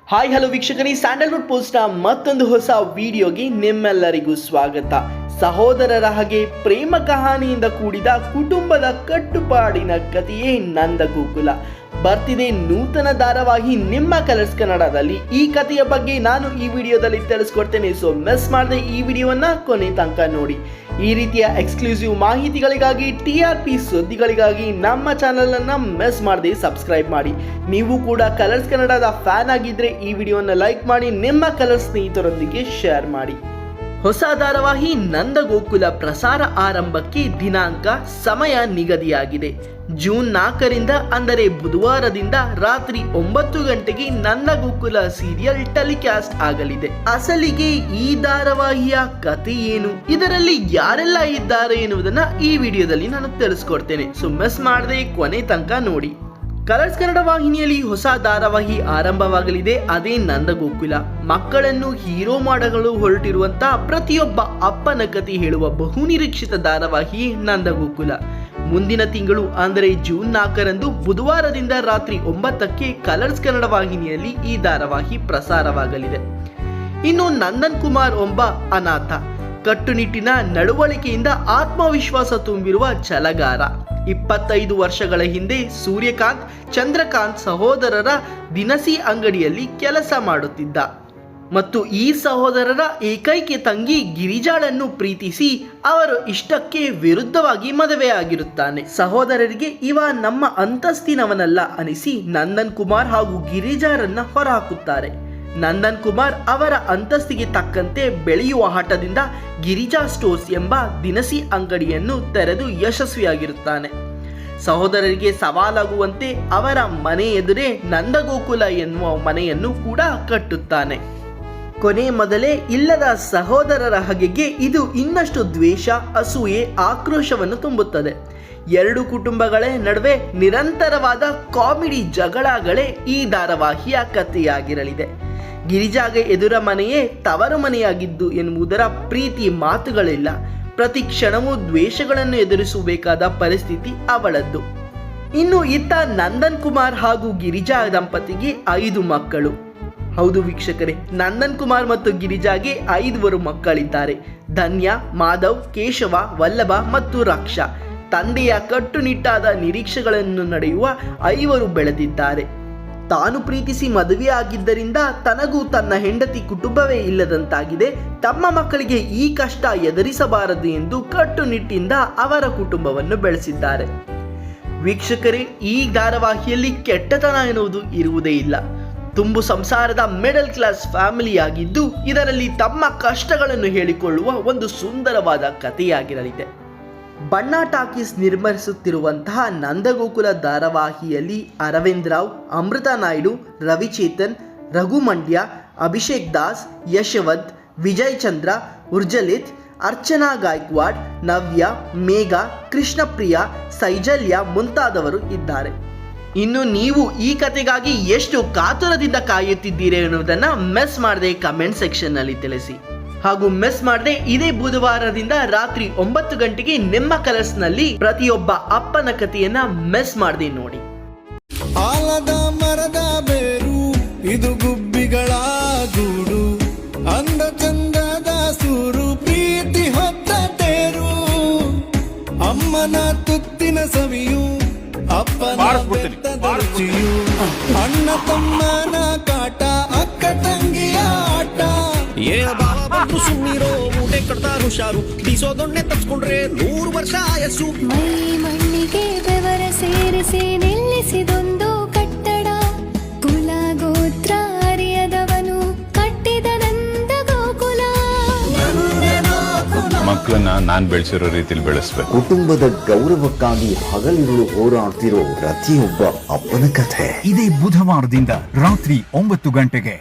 Hi hello ವೀಕ್ಷಕರೇ, Sandalwood ಪೋಸ್ಟ್ನ ಮತ್ತೊಂದು ಹೊಸ ವಿಡಿಯೋಗೆ ನಿಮ್ಮೆಲ್ಲರಿಗೂ ಸ್ವಾಗತ. ಸಹೋದರರ ಹಾಗೆ ಪ್ರೇಮ ಕಹಾನಿಯಿಂದ ಕೂಡಿದ ಕುಟುಂಬದ ಕಟ್ಟುಪಾಡಿನ ಕಥೆಯೇ ನಂದಗೋಕುಲ. ಬರ್ತಿದೆ ನೂತನ ಧಾರಾವಾಹಿ ನಿಮ್ಮ ಕಲರ್ಸ್ ಕನ್ನಡದಲ್ಲಿ. ಈ ಕಥೆಯ ಬಗ್ಗೆ ನಾನು ಈ ವಿಡಿಯೋದಲ್ಲಿ ತಿಳಿಸ್ಕೊಡ್ತೇನೆ. ಸೊ ಮಿಸ್ ಮಾಡದೆ ಈ ವಿಡಿಯೋವನ್ನ ಕೊನೆ ತನಕ ನೋಡಿ. ಈ ರೀತಿಯ ಎಕ್ಸ್ಕ್ಲೂಸಿವ್ ಮಾಹಿತಿಗಳಿಗಾಗಿ, TRP ಸುದ್ದಿಗಳಿಗಾಗಿ ನಮ್ಮ ಚಾನಲ್ ಅನ್ನ ಮಿಸ್ ಮಾಡದೆ ಸಬ್ಸ್ಕ್ರೈಬ್ ಮಾಡಿ. ನೀವು ಕೂಡ ಕಲರ್ಸ್ ಕನ್ನಡದ ಫ್ಯಾನ್ ಆಗಿದ್ರೆ ಈ ವಿಡಿಯೋನ ಲೈಕ್ ಮಾಡಿ, ನಿಮ್ಮ ಕಲರ್ಸ್ ಸ್ನೇಹಿತರೊಂದಿಗೆ ಶೇರ್ ಮಾಡಿ. ಹೊಸ ಧಾರಾವಾಹಿ ನಂದಗೋಕುಲ ಪ್ರಸಾರ ಆರಂಭಕ್ಕೆ ದಿನಾಂಕ, ಸಮಯ ನಿಗದಿಯಾಗಿದೆ. ಜೂನ್ 4ರಿಂದ ಅಂದರೆ ಬುಧವಾರದಿಂದ ರಾತ್ರಿ 9 ಗಂಟೆಗೆ ನಂದಗೋಕುಲ ಸೀರಿಯಲ್ ಟೆಲಿಕಾಸ್ಟ್ ಆಗಲಿದೆ. ಅಸಲಿಗೆ ಈ ಧಾರಾವಾಹಿಯ ಕಥೆ ಏನು, ಇದರಲ್ಲಿ ಯಾರೆಲ್ಲ ಇದ್ದಾರೆ ಎನ್ನುವುದನ್ನ ಈ ವಿಡಿಯೋದಲ್ಲಿ ನಾನು ತಿಳಿಸ್ಕೊಡ್ತೇನೆ. ಸೊ ಮಿಸ್ ಮಾಡದೆ ಕೊನೆ ತನಕ ನೋಡಿ. ಕಲರ್ಸ್ ಕನ್ನಡ ವಾಹಿನಿಯಲ್ಲಿ ಹೊಸ ಧಾರಾವಾಹಿ ಆರಂಭವಾಗಲಿದೆ, ಅದೇ ನಂದಗೋಕುಲ. ಮಕ್ಕಳನ್ನು ಹೀರೋ ಮಾಡಲು ಹೊರಟಿರುವಂತಹ ಪ್ರತಿಯೊಬ್ಬ ಅಪ್ಪನ ಕಥೆ ಹೇಳುವ ಬಹುನಿರೀಕ್ಷಿತ ಧಾರಾವಾಹಿ ನಂದಗೋಕುಲ. ಮುಂದಿನ ತಿಂಗಳು ಅಂದರೆ ಜೂನ್ 4ರಂದು ಬುಧವಾರದಿಂದ ರಾತ್ರಿ 9ಕ್ಕೆ ಕಲರ್ಸ್ ಕನ್ನಡ ವಾಹಿನಿಯಲ್ಲಿ ಈ ಧಾರಾವಾಹಿ ಪ್ರಸಾರವಾಗಲಿದೆ. ಇನ್ನು ನಂದನ್ ಕುಮಾರ್ ಒಬ್ಬ ಅನಾಥ, ಕಟ್ಟುನಿಟ್ಟಿನ ನಡವಳಿಕೆಯಿಂದ ಆತ್ಮವಿಶ್ವಾಸ ತುಂಬಿರುವ ಛಲಗಾರ. 25 ವರ್ಷಗಳ ಹಿಂದೆ ಸೂರ್ಯಕಾಂತ್, ಚಂದ್ರಕಾಂತ್ ಸಹೋದರರ ದಿನಸಿ ಅಂಗಡಿಯಲ್ಲಿ ಕೆಲಸ ಮಾಡುತ್ತಿದ್ದ ಮತ್ತು ಈ ಸಹೋದರರ ಏಕೈಕ ತಂಗಿ ಗಿರಿಜಾಳನ್ನು ಪ್ರೀತಿಸಿ ಅವರ ಇಷ್ಟಕ್ಕೆ ವಿರುದ್ಧವಾಗಿ ಮದುವೆಯಾಗಿರುತ್ತಾನೆ. ಸಹೋದರರಿಗೆ ಇವ ನಮ್ಮ ಅಂತಸ್ತಿನವನಲ್ಲ ಅನಿಸಿ ನಂದನ್ ಕುಮಾರ್ ಹಾಗೂ ಗಿರಿಜಾರನ್ನ ಹೊರಹಾಕುತ್ತಾರೆ. ನಂದನ್ ಕುಮಾರ್ ಅವರ ಅಂತಸ್ತಿಗೆ ತಕ್ಕಂತೆ ಬೆಳೆಯುವ ಹಠದಿಂದ ಗಿರಿಜಾ ಸ್ಟೋರ್ಸ್ ಎಂಬ ದಿನಸಿ ಅಂಗಡಿಯನ್ನು ತೆರೆದು ಯಶಸ್ವಿಯಾಗಿರುತ್ತಾನೆ. ಸಹೋದರರಿಗೆ ಸವಾಲಾಗುವಂತೆ ಅವರ ಮನೆ ಎದುರೇ ನಂದಗೋಕುಲ ಎನ್ನುವ ಮನೆಯನ್ನು ಕೂಡ ಕಟ್ಟುತ್ತಾನೆ. ಕೊನೆ ಮೊದಲೇ ಇಲ್ಲದ ಸಹೋದರರ ಹಗೆಗೆ ಇದು ಇನ್ನಷ್ಟು ದ್ವೇಷ, ಅಸೂಯೆ, ಆಕ್ರೋಶವನ್ನು ತುಂಬುತ್ತದೆ. ಎರಡು ಕುಟುಂಬಗಳ ನಡುವೆ ನಿರಂತರವಾದ ಕಾಮಿಡಿ ಜಗಳಗಳೇ ಈ ಧಾರಾವಾಹಿಯ ಕಥೆಯಾಗಿರಲಿದೆ. ಗಿರಿಜಾಗೆ ಎದುರ ಮನೆಯೇ ತವರು ಮನೆಯಾಗಿದ್ದು ಎನ್ನುವುದರ ಪ್ರೀತಿ ಮಾತುಗಳಿಲ್ಲ. ಪ್ರತಿ ಕ್ಷಣವೂ ದ್ವೇಷಗಳನ್ನು ಎದುರಿಸಬೇಕಾದ ಪರಿಸ್ಥಿತಿ ಅವಳದ್ದು. ಇನ್ನು ಇತ್ತ ನಂದನ್ ಕುಮಾರ್ ಹಾಗೂ ಗಿರಿಜಾ ದಂಪತಿಗೆ 5 ಮಕ್ಕಳು. ಹೌದು ವೀಕ್ಷಕರೇ, ನಂದನ್ ಕುಮಾರ್ ಮತ್ತು ಗಿರಿಜಾಗೆ 5 ಮಕ್ಕಳಿದ್ದಾರೆ. ಧನ್ಯ, ಮಾಧವ್, ಕೇಶವ, ವಲ್ಲಭ ಮತ್ತು ರಕ್ಷಾ. ತಂದೆಯ ಕಟ್ಟುನಿಟ್ಟಾದ ನಿರೀಕ್ಷೆಗಳನ್ನು ನಡೆಯುವ 5 ಬೆಳೆದಿದ್ದಾರೆ. ತಾನು ಪ್ರೀತಿಸಿ ಮದುವೆ ಆಗಿದ್ದರಿಂದ ತನಗೂ ತನ್ನ ಹೆಂಡತಿ ಕುಟುಂಬವೇ ಇಲ್ಲದಂತಾಗಿದೆ. ತಮ್ಮ ಮಕ್ಕಳಿಗೆ ಈ ಕಷ್ಟ ಎದುರಿಸಬಾರದು ಎಂದು ಕಟ್ಟುನಿಟ್ಟಿಂದ ಅವರ ಕುಟುಂಬವನ್ನು ಬೆಳೆಸಿದ್ದಾರೆ. ವೀಕ್ಷಕರೇ, ಈ ಧಾರಾವಾಹಿಯಲ್ಲಿ ಕೆಟ್ಟತನ ಎನ್ನುವುದು ಇರುವುದೇ ಇಲ್ಲ. ತುಂಬು ಸಂಸಾರದ ಮಿಡಲ್ ಕ್ಲಾಸ್ ಫ್ಯಾಮಿಲಿ ಆಗಿದ್ದು ಇದರಲ್ಲಿ ತಮ್ಮ ಕಷ್ಟಗಳನ್ನು ಹೇಳಿಕೊಳ್ಳುವ ಒಂದು ಸುಂದರವಾದ ಕಥೆಯಾಗಿರಲಿದೆ. ಬಣ್ಣ ಟಾಕೀಸ್ ನಿರ್ಮಿಸುತ್ತಿರುವಂತಹ ನಂದಗೋಕುಲ ಧಾರಾವಾಹಿಯಲ್ಲಿ ಅರವಿಂದ್ ರಾವ್, ಅಮೃತಾ ನಾಯ್ಡು, ರವಿಚೇತನ್, ರಘು ಮಂಡ್ಯ, ಅಭಿಷೇಕ್ ದಾಸ್, ಯಶವಂತ್, ವಿಜಯ್ ಚಂದ್ರ, ಉರ್ಜಲಿತ್, ಅರ್ಚನಾ ಗಾಯಕ್ವಾಡ್, ನವ್ಯ, ಮೇಘಾ, ಕೃಷ್ಣಪ್ರಿಯ, ಸೈಜಲ್ಯ ಮುಂತಾದವರು ಇದ್ದಾರೆ. ಇನ್ನು ನೀವು ಈ ಕಥೆಗಾಗಿ ಎಷ್ಟು ಕಾತುರದಿಂದ ಕಾಯುತ್ತಿದ್ದೀರಿ ಎನ್ನುವುದನ್ನು ಮಿಸ್ ಮಾಡದೆ ಕಮೆಂಟ್ ಸೆಕ್ಷನ್ ನಲ್ಲಿ ತಿಳಿಸಿ. ಹಾಗೂ ಮಿಸ್ ಮಾಡದೆ ಇದೇ ಬುಧವಾರದಿಂದ ರಾತ್ರಿ 9 ಗಂಟೆಗೆ ನಿಮ್ಮ ಕಲರ್ಸ್ ನಲ್ಲಿ ಪ್ರತಿಯೊಬ್ಬ ಅಪ್ಪನ ಕಥೆಯನ್ನ ಮಿಸ್ ಮಾಡದೆ ನೋಡಿ. ಆಲದ ಮರದ ಬೇರು ಇದು ಗುಬ್ಬಿಗಳ ಗೂಡು, ಅಂದ ಚಂದದ ಸೂರು, ಪ್ರೀತಿ ಹೊತ್ತ ತೇರು, ಅಮ್ಮನ ತುತ್ತಿನ ಸವಿಯು, ಅಪ್ಪನ ಬೆತ್ತದ ರುಚಿಯು, ಅಣ್ಣ ತಮ್ಮನ ಕಾಟ, ಅಕ್ಕ ತಂಗಿಯ ಆಟ. ಬಾಬು ಸುಮ್ಮನಿರೋ, ಊಟೆ ಕಡ್ತಾರ ಹುಷಾರು, ಬೀಸೋದೊಣ್ಣೆ ತಪ್ಸ್ಕೊಂಡ್ರೆ 100 ವರ್ಷ ಆಯಸ್ಸು. ಮೈ ಮಣ್ಣಿಗೆ ಬೆವರ ಸೇರಿಸಿ ನಿಲ್ಲಿಸಿದೊಂದು ಕಟ್ಟಡ, ಕುಲ ಗೋತ್ರ ಅರಿಯದವನು ಕಟ್ಟಿದ ನಂದಗೋಕುಲ. ಮಕ್ಕಳನ್ನ ನಾನ್ ಬೆಳೆಸಿರೋ ರೀತಿಯಲ್ಲಿ ಬೆಳೆಸ್ಬೇಕು. ಕುಟುಂಬದ ಗೌರವಕ್ಕಾಗಿ ಹಗಲಿರುಳು ಹೋರಾಡ್ತಿರೋ ಪ್ರತಿಯೊಬ್ಬ ಅಪ್ಪನ ಕಥೆ ಇದೇ ಬುಧವಾರದಿಂದ ರಾತ್ರಿ 9 ಗಂಟೆಗೆ